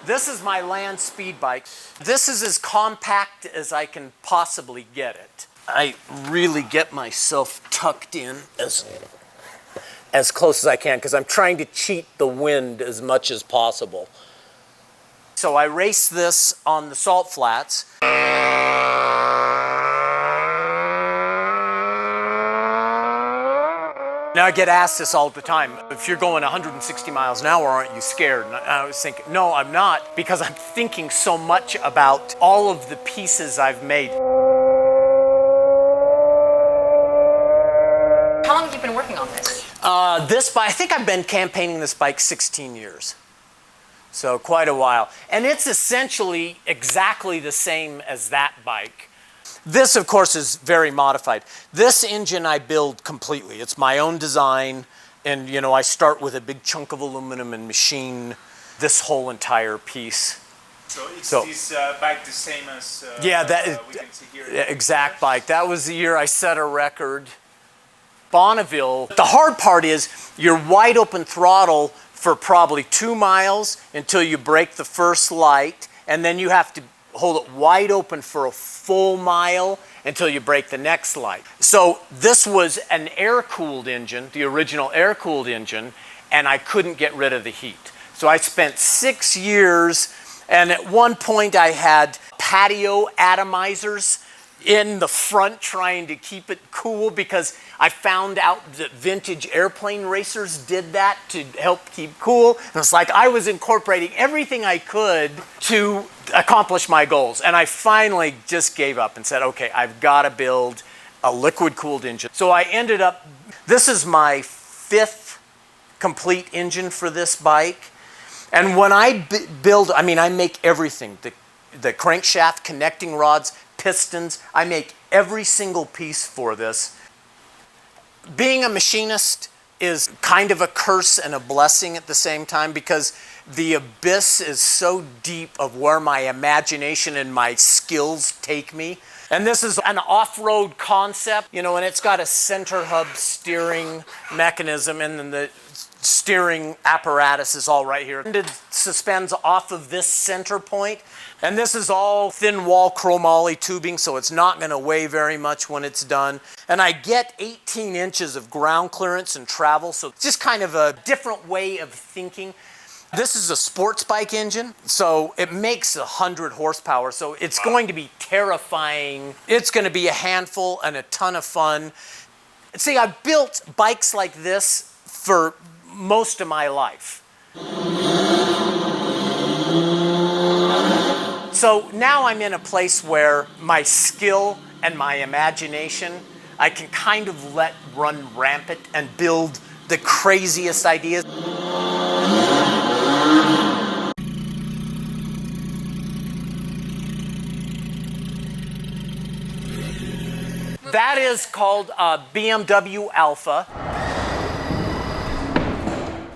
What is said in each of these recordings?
This is my Landspeed bike. This is as compact as I can possibly get it. I really get myself tucked in as close as I can because I'm trying to cheat the wind as much as possible. So I race this on the salt flats. Now I get asked this all the time. If you're going 160 miles an hour, aren't you scared? And I was thinking, no, I'm not, because I'm thinking so much about all of the pieces I've made. How long have you been working on this? This bike, I think I've been campaigning this bike 16 years. So quite a while. And it's essentially exactly the same as that bike. This, of course, is very modified. This engine I build completely. It's my own design. And, you know, I start with a big chunk of aluminum and machine this whole entire piece. So is this bike the same as we can see here? Exact bike. That was the year I set a record. Bonneville. The hard part is you're wide open throttle for probably 2 miles until you break the first light, and then you have to hold it wide open for a full mile until you break the next light. So this was an air-cooled engine, the original air-cooled engine, and I couldn't get rid of the heat. So I spent 6 years, and at one point I had patio atomizers in the front trying to keep it cool because I found out that vintage airplane racers did that to help keep cool. And it's like I was incorporating everything I could to accomplish my goals. And I finally just gave up and said, okay, I've got to build a liquid-cooled engine. So I ended up, this is my 5th complete engine for this bike. And when I build, I mean, I make everything. The crankshaft, connecting rods, pistons. I make every single piece for this. Being a machinist is kind of a curse and a blessing at the same time because the abyss is so deep of where my imagination and my skills take me. And this is an off-road concept, you know, and it's got a center hub steering mechanism, and then the steering apparatus is all right here. And it suspends off of this center point. And this is all thin wall chromoly tubing, so it's not going to weigh very much when it's done. And I get 18 inches of ground clearance and travel, so it's just kind of a different way of thinking. This is a sports bike engine, so it makes 100 horsepower, so it's going to be terrifying. It's going to be a handful and a ton of fun. See, I've built bikes like this for most of my life. So now I'm in a place where my skill and my imagination, I can kind of let run rampant and build the craziest ideas. That is called a BMW Alpha,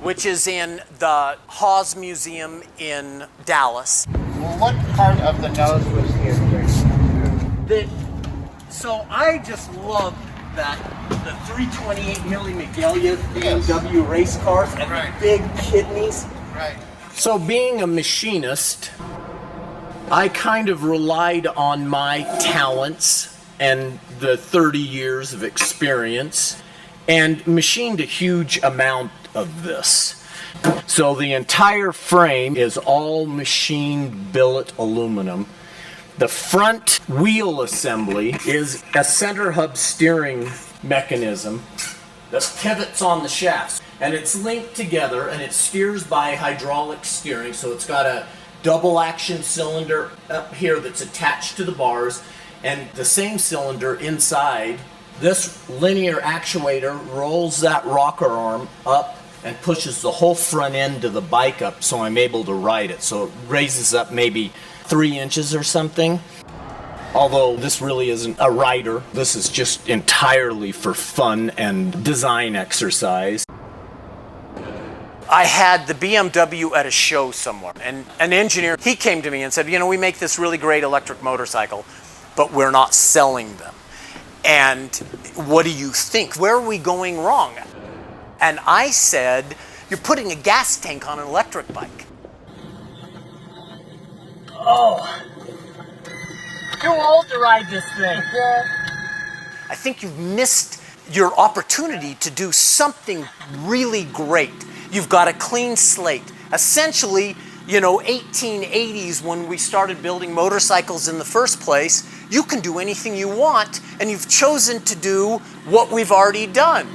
which is in the Haas Museum in Dallas. Well, what part of the nose was here? So I just love that the 328 milli Magalia BMW race cars and the big kidneys. Right. So being a machinist, I kind of relied on my talents and the 30 years of experience and machined a huge amount of this. So the entire frame is all machined billet aluminum. The front wheel assembly is a center hub steering mechanism that pivots on the shafts. And it's linked together and it steers by hydraulic steering. So it's got a double action cylinder up here that's attached to the bars and the same cylinder inside. This linear actuator rolls that rocker arm up and pushes the whole front end of the bike up so I'm able to ride it. So it raises up maybe 3 inches or something. Although this really isn't a rider, this is just entirely for fun and design exercise. I had the BMW at a show somewhere, and an engineer, he came to me and said, you know, we make this really great electric motorcycle, but we're not selling them. And what do you think? Where are we going wrong? And I said, you're putting a gas tank on an electric bike. Oh, too old to ride this thing. I think you've missed your opportunity to do something really great. You've got a clean slate. Essentially, 1880s when we started building motorcycles in the first place, you can do anything you want, and you've chosen to do what we've already done.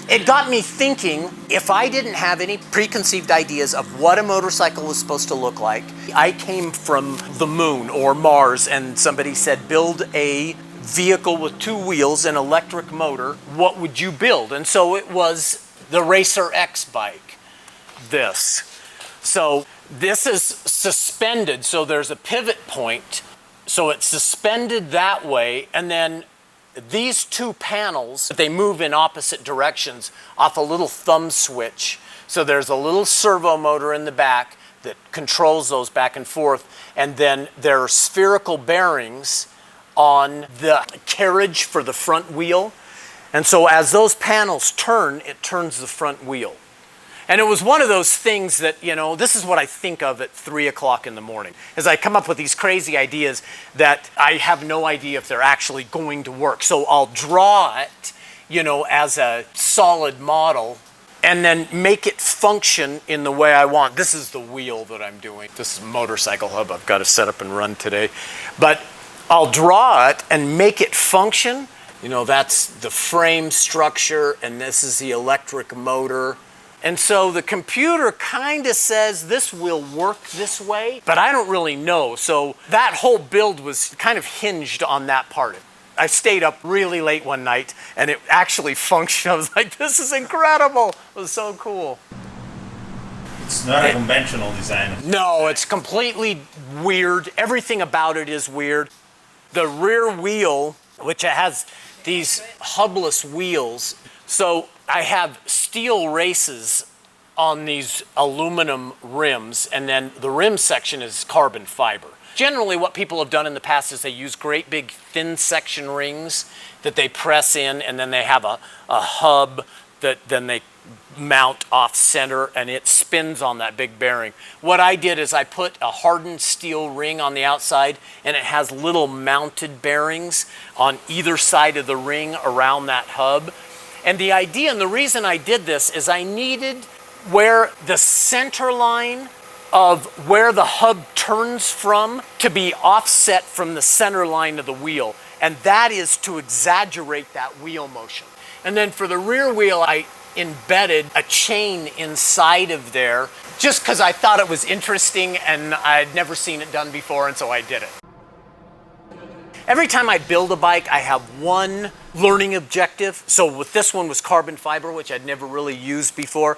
It got me thinking, if I didn't have any preconceived ideas of what a motorcycle was supposed to look like, I came from the moon or Mars and somebody said, build a vehicle with 2 wheels and electric motor, what would you build? And so it was the Racerx bike, this. So this is suspended, so there's a pivot point, so it's suspended that way, and then these 2 panels, they move in opposite directions off a little thumb switch. So there's a little servo motor in the back that controls those back and forth, and then there are spherical bearings on the carriage for the front wheel. And so as those panels turn, it turns the front wheel. And it was one of those things that, this is what I think of at 3 o'clock in the morning, as I come up with these crazy ideas that I have no idea if they're actually going to work. So I'll draw it, as a solid model and then make it function in the way I want. This is the wheel that I'm doing. This is a motorcycle hub I've got to set up and run today. But I'll draw it and make it function. That's the frame structure, and this is the electric motor. And so the computer kind of says this will work this way, but I don't really know. So that whole build was kind of hinged on that part. I stayed up really late one night and it actually functioned. I was like, this is incredible. It was so cool. It's not a conventional design. No, it's completely weird. Everything about it is weird. The rear wheel, which has these hubless wheels, so I have steel races on these aluminum rims, and then the rim section is carbon fiber. Generally, what people have done in the past is they use great big thin section rings that they press in, and then they have a hub that then they mount off center, and it spins on that big bearing. What I did is I put a hardened steel ring on the outside, and it has little mounted bearings on either side of the ring around that hub. And the idea and the reason I did this is I needed where the center line of where the hub turns from to be offset from the center line of the wheel. And that is to exaggerate that wheel motion. And then for the rear wheel, I embedded a chain inside of there just because I thought it was interesting and I'd never seen it done before, and so I did it. Every time I build a bike, I have one learning objective. So with this one was carbon fiber, which I'd never really used before.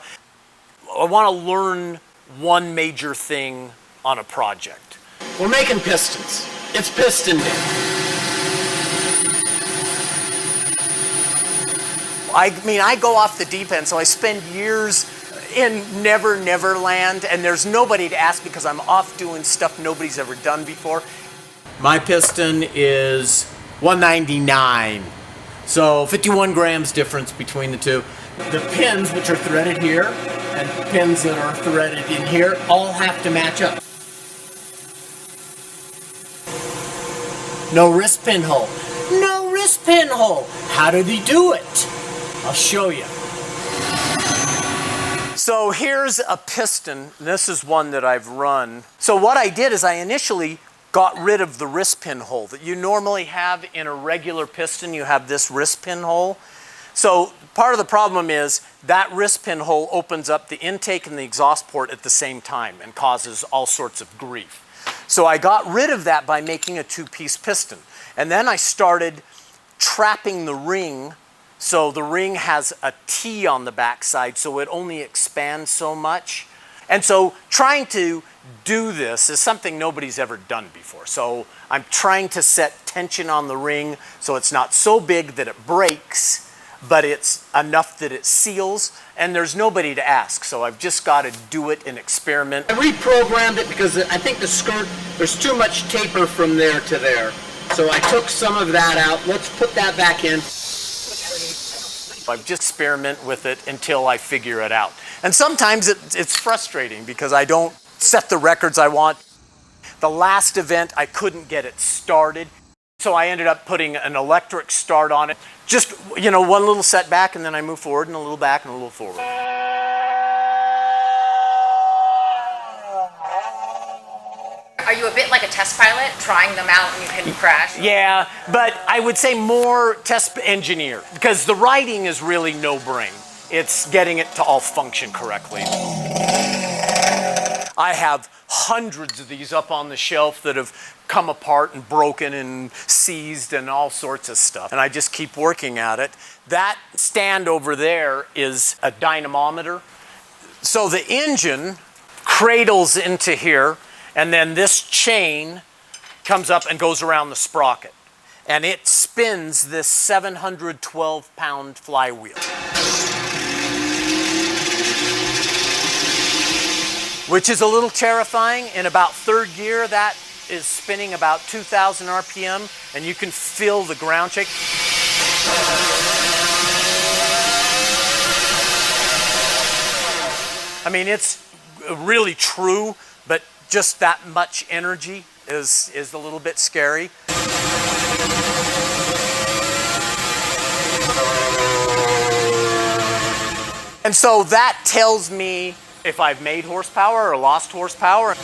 I want to learn one major thing on a project. We're making pistons. It's piston day. I go off the deep end, so I spend years in never land, and there's nobody to ask because I'm off doing stuff nobody's ever done before. My piston is 199, so 51 grams difference between the two. The pins, which are threaded here, and pins that are threaded in here, all have to match up. No wrist pin hole. No wrist pin hole. How did he do it? I'll show you. So here's a piston. This is one that I've run. So what I did is I initially got rid of the wrist pin hole that you normally have in a regular piston. You have this wrist pin hole. So part of the problem is that wrist pin hole opens up the intake and the exhaust port at the same time and causes all sorts of grief. So I got rid of that by making a 2-piece piston. And then I started trapping the ring. So the ring has a T on the backside, so it only expands so much. And so trying to do this is something nobody's ever done before. So I'm trying to set tension on the ring so it's not so big that it breaks, but it's enough that it seals, and there's nobody to ask. So I've just got to do it and experiment. I reprogrammed it because I think the skirt, there's too much taper from there to there. So I took some of that out. Let's put that back in. I just experiment with it until I figure it out. And sometimes it's frustrating because I don't set the records I want. The last event, I couldn't get it started. So I ended up putting an electric start on it. Just, you know, one little setback, and then I move forward and a little back and a little forward. Are you a bit like a test pilot, trying them out and you can crash? Yeah, but I would say more test engineer, because the writing is really no brain. It's getting it to all function correctly. I have hundreds of these up on the shelf that have come apart and broken and seized and all sorts of stuff. And I just keep working at it. That stand over there is a dynamometer. So the engine cradles into here, and then this chain comes up and goes around the sprocket. And it spins this 712-pound flywheel. Which is a little terrifying. In about third gear, that is spinning about 2,000 RPM, and you can feel the ground shake. I mean, it's really true, but just that much energy is a little bit scary. And so that tells me if I've made horsepower or lost horsepower.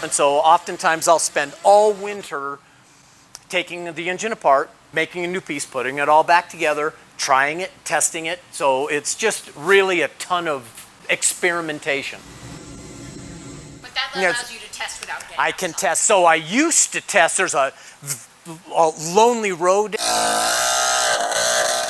And so oftentimes I'll spend all winter taking the engine apart, making a new piece, putting it all back together, trying it, testing it. So it's just really a ton of experimentation. But that allows you to test without getting I can test. So I used to test. There's a lonely road.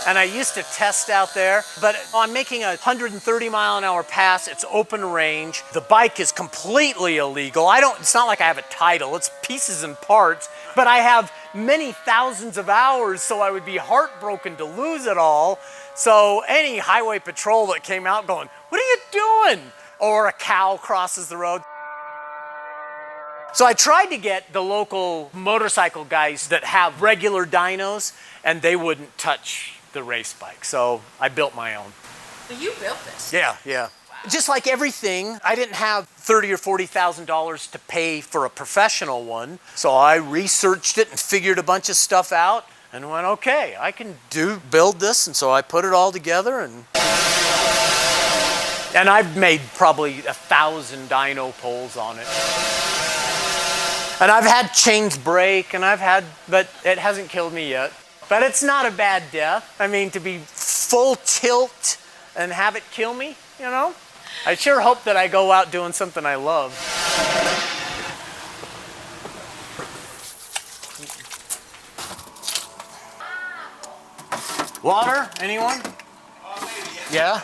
And I used to test out there, but I'm making a 130-mile-an-hour pass. It's open range. The bike is completely illegal. It's not like I have a title. It's pieces and parts, but I have many thousands of hours, so I would be heartbroken to lose it all. So any highway patrol that came out going, "What are you doing?" Or a cow crosses the road. So I tried to get the local motorcycle guys that have regular dynos, and they wouldn't touch the race bike. So I built my own. But you built this. Yeah. Wow. Just like everything, I didn't have $30,000 or $40,000 to pay for a professional one. So I researched it and figured a bunch of stuff out and went, okay, I can build this. And so I put it all together, and I've made probably 1,000 dyno poles on it. And I've had chains break, but it hasn't killed me yet. But it's not a bad death. I mean, to be full tilt and have it kill me, you know? I sure hope that I go out doing something I love. Water? Anyone? Yeah?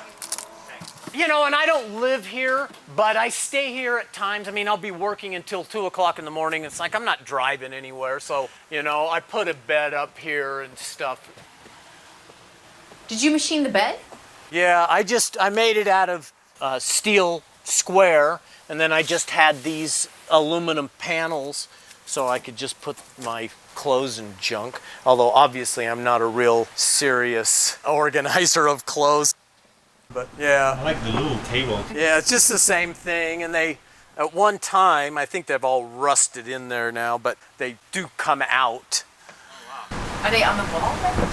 You know, and I don't live here, but I stay here at times. I mean, I'll be working until 2 o'clock in the morning. It's like I'm not driving anywhere. So, you know, I put a bed up here and stuff. Did you machine the bed? Yeah, I made it out of steel square, and then I just had these aluminum panels so I could just put my clothes and junk. Although, obviously, I'm not a real serious organizer of clothes. But yeah. I like the little table. Yeah, it's just the same thing. And they, at one time, I think they've all rusted in there now, but they do come out. Are they on the wall then?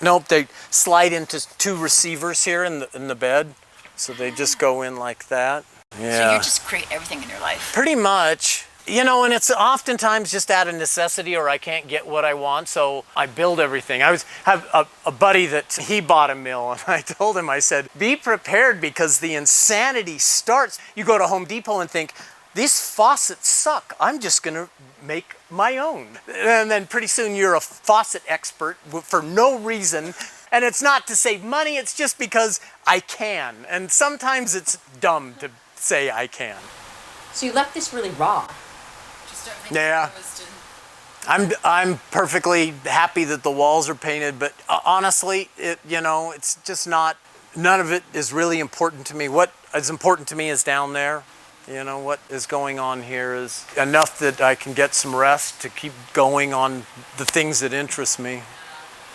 Nope. They slide into 2 receivers here in the bed. So they just go in like that. Yeah. So you just create everything in your life? Pretty much. You know, and it's oftentimes just out of necessity, or I can't get what I want, so I build everything. I have a buddy that he bought a mill, and I told him, I said, be prepared because the insanity starts. You go to Home Depot and think, these faucets suck. I'm just going to make my own. And then pretty soon you're a faucet expert for no reason. And it's not to save money, it's just because I can. And sometimes it's dumb to say I can. So you left this really raw. Yeah, I'm perfectly happy that the walls are painted, but honestly, it's just not, none of it is really important to me. What is important to me is down there. You know, what is going on here is enough that I can get some rest to keep going on the things that interest me.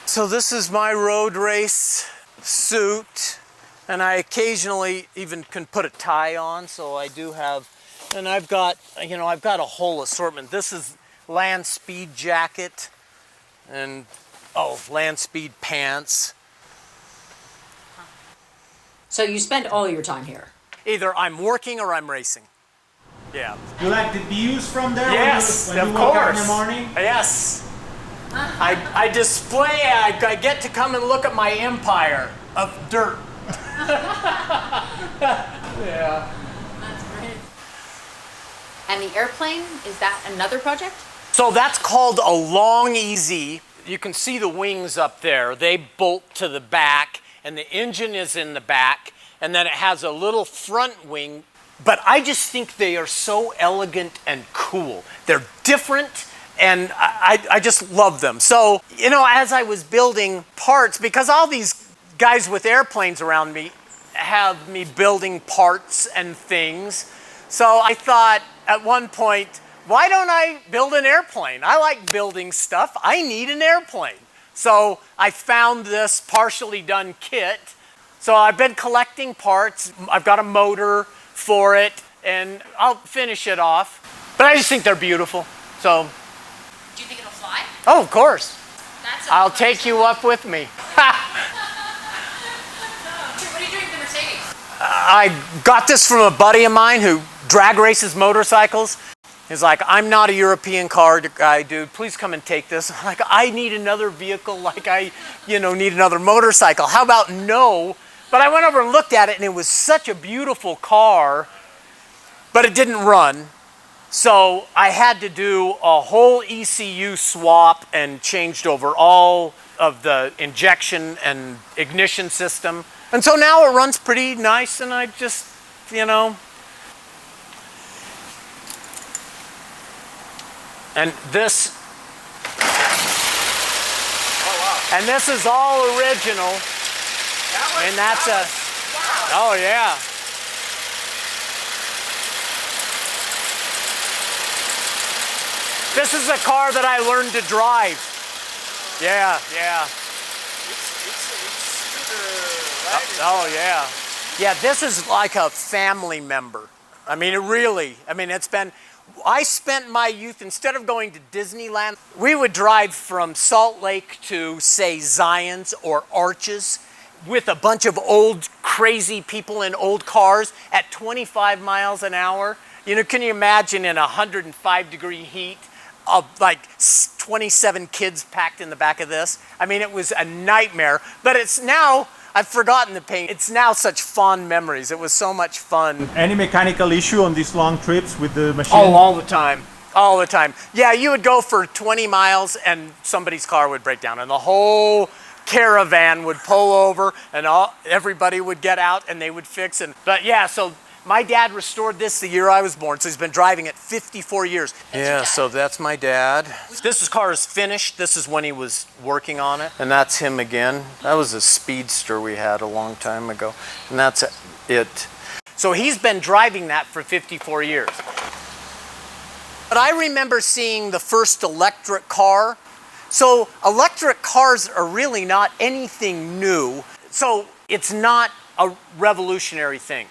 So this is my road race suit, and I occasionally even can put a tie on, so I do have And I've got, I've got a whole assortment. This is Landspeed jacket and, Landspeed pants. So you spend all your time here? Either I'm working or I'm racing. Yeah. You like the views from there? Yes, when of you wake up in course. the morning? Yes. I display, I get to come and look at my empire of dirt. Yeah. That's great. And the airplane, is that another project? So that's called a long EZ. You can see the wings up there. They bolt to the back, and the engine is in the back, and then it has a little front wing. But I just think they are so elegant and cool. They're different, and I just love them. So, as I was building parts, because all these guys with airplanes around me have me building parts and things, so I thought at one point, why don't I build an airplane? I like building stuff. I need an airplane. So I found this partially done kit. So I've been collecting parts. I've got a motor for it, and I'll finish it off. But I just think they're beautiful. So, Do you think it'll fly? oh, of course. That's I'll take you up with me. What are you doing with the Mercedes? I got this from a buddy of mine who drag races motorcycles. He's like, I'm not a European car guy, dude. Please come and take this. I'm like, I need another vehicle like I, need another motorcycle. How about no? But I went over and looked at it, and it was such a beautiful car, but it didn't run. So I had to do a whole ECU swap and changed over all of the injection and ignition system. And so now it runs pretty nice, and I just, And this, and this is all original. And that's oh yeah. This is a car that I learned to drive. Yeah. Oh yeah. Yeah, this is like a family member. I spent my youth, instead of going to Disneyland, we would drive from Salt Lake to, say, Zion's or Arches with a bunch of old, crazy people in old cars at 25 miles an hour. Can you imagine in 105-degree heat of like 27 kids packed in the back of this? It was a nightmare, but it's now, I've forgotten the pain. It's now such fond memories. It was so much fun. Any mechanical issue on these long trips with the machine? Oh, all the time. All the time. Yeah, you would go for 20 miles and somebody's car would break down and the whole caravan would pull over and everybody would get out and they would fix it. But yeah, so my dad restored this the year I was born, so he's been driving it 54 years. Yeah, so that's my dad. This car is finished. This is when he was working on it. And that's him again. That was a Speedster we had a long time ago. And that's it. So he's been driving that for 54 years. But I remember seeing the first electric car. So electric cars are really not anything new. So it's not a revolutionary thing.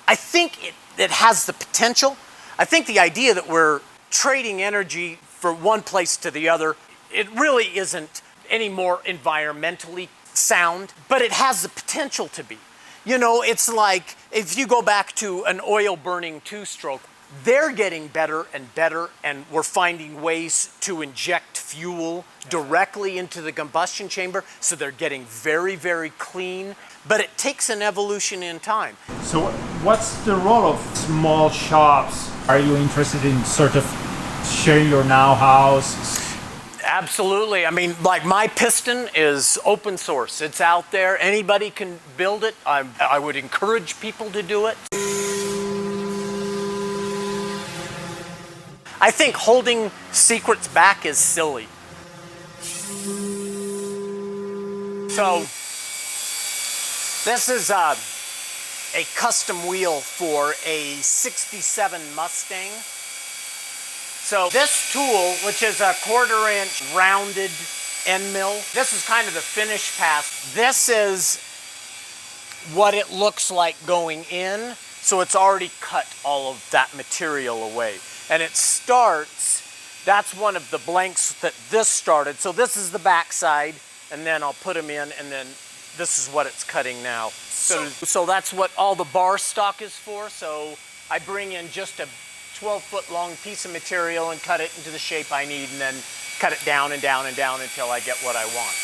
I think it has the potential. I think the idea that we're trading energy from one place to the other, it really isn't any more environmentally sound, but it has the potential to be. It's like if you go back to an oil-burning two-stroke, they're getting better and better, and we're finding ways to inject fuel directly into the combustion chamber, so they're getting very, very clean. But it takes an evolution in time. So what's the role of small shops? Are you interested in sort of sharing your know-how? Absolutely. Like my Piston is open source. It's out there. Anybody can build it. I would encourage people to do it. I think holding secrets back is silly. So this is a custom wheel for a 67 Mustang. So this tool, which is a 1/4-inch rounded end mill, this is kind of the finish pass. This is what it looks like going in. So it's already cut all of that material away. And it starts, that's one of the blanks that this started. So this is the back side, and then I'll put them in, and then this is what it's cutting now. So that's what all the bar stock is for. So I bring in just a 12-foot long piece of material and cut it into the shape I need, and then cut it down and down and down until I get what I want.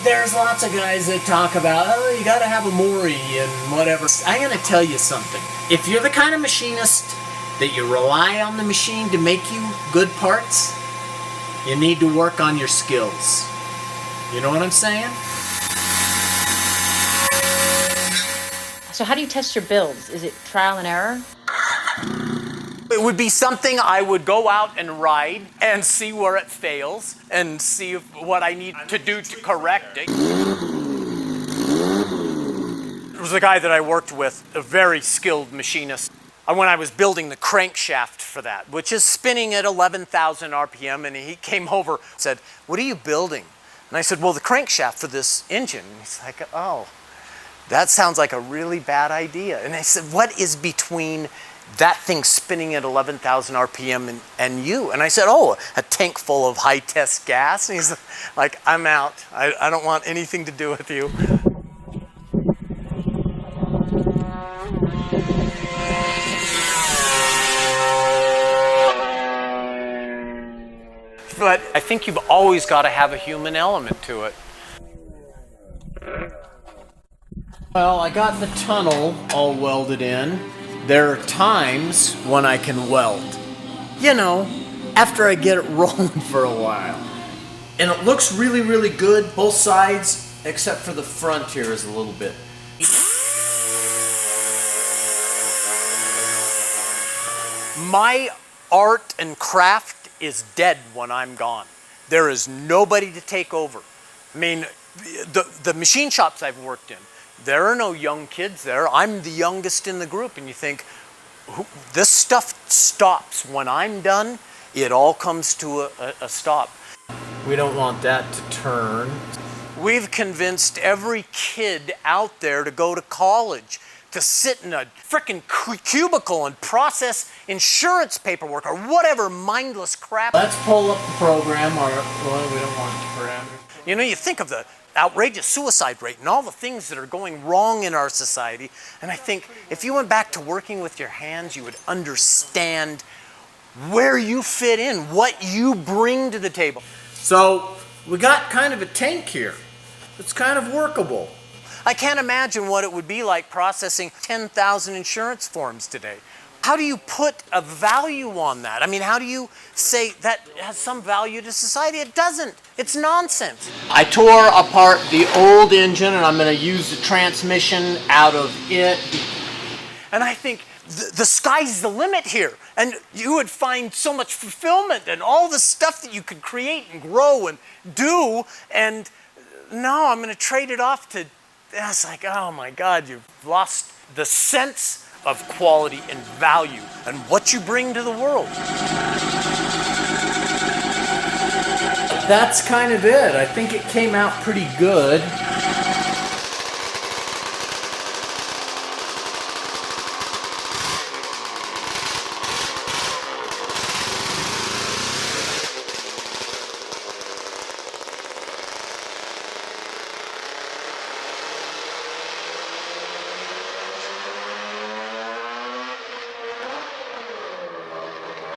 There's lots of guys that talk about, oh, you gotta have a Mori and whatever. I'm gonna tell you something. If you're the kind of machinist that you rely on the machine to make you good parts, you need to work on your skills. You know what I'm saying? So how do you test your builds? Is it trial and error? It would be something I would go out and ride and see where it fails and see what I need to do to correct it. There was a guy that I worked with, a very skilled machinist. When I was building the crankshaft for that, which is spinning at 11,000 RPM, and he came over and said, "What are you building?" And I said, "Well, the crankshaft for this engine." And he's like, "Oh, that sounds like a really bad idea." And I said, "What is between that thing spinning at 11,000 RPM and you?" And I said, "Oh, a tank full of high-test gas." And he's like, "I'm out. I don't want anything to do with you." But I think you've always got to have a human element to it. Well, I got the tunnel all welded in. There are times when I can weld. You know, after I get it rolling for a while. And it looks really, really good, both sides, except for the front here is a little bit. My art and craft is dead when I'm gone. There is nobody to take over. I mean, the machine shops I've worked in, there are no young kids there. I'm the youngest in the group, and you think, this stuff stops. When I'm done, it all comes to a stop. We don't want that to turn. We've convinced every kid out there to go to college, to sit in a frickin' cubicle and process insurance paperwork or whatever mindless crap. Let's pull up the program, or well, we don't want the parameters. You know, you think of the outrageous suicide rate and all the things that are going wrong in our society, and I think if you went back to working with your hands, you would understand where you fit in, what you bring to the table. So we got kind of a tank here. It's kind of workable. I can't imagine what it would be like processing 10,000 insurance forms today. How do you put a value on that? I mean, how do you say that has some value to society? It doesn't. It's nonsense. I tore apart the old engine, and I'm going to use the transmission out of it. And I think the sky's the limit here. And you would find so much fulfillment and all the stuff that you could create and grow and do. And no, I'm going to trade it off to... It's like, oh my God, you've lost the sense of quality and value and what you bring to the world. That's kind of it. I think it came out pretty good.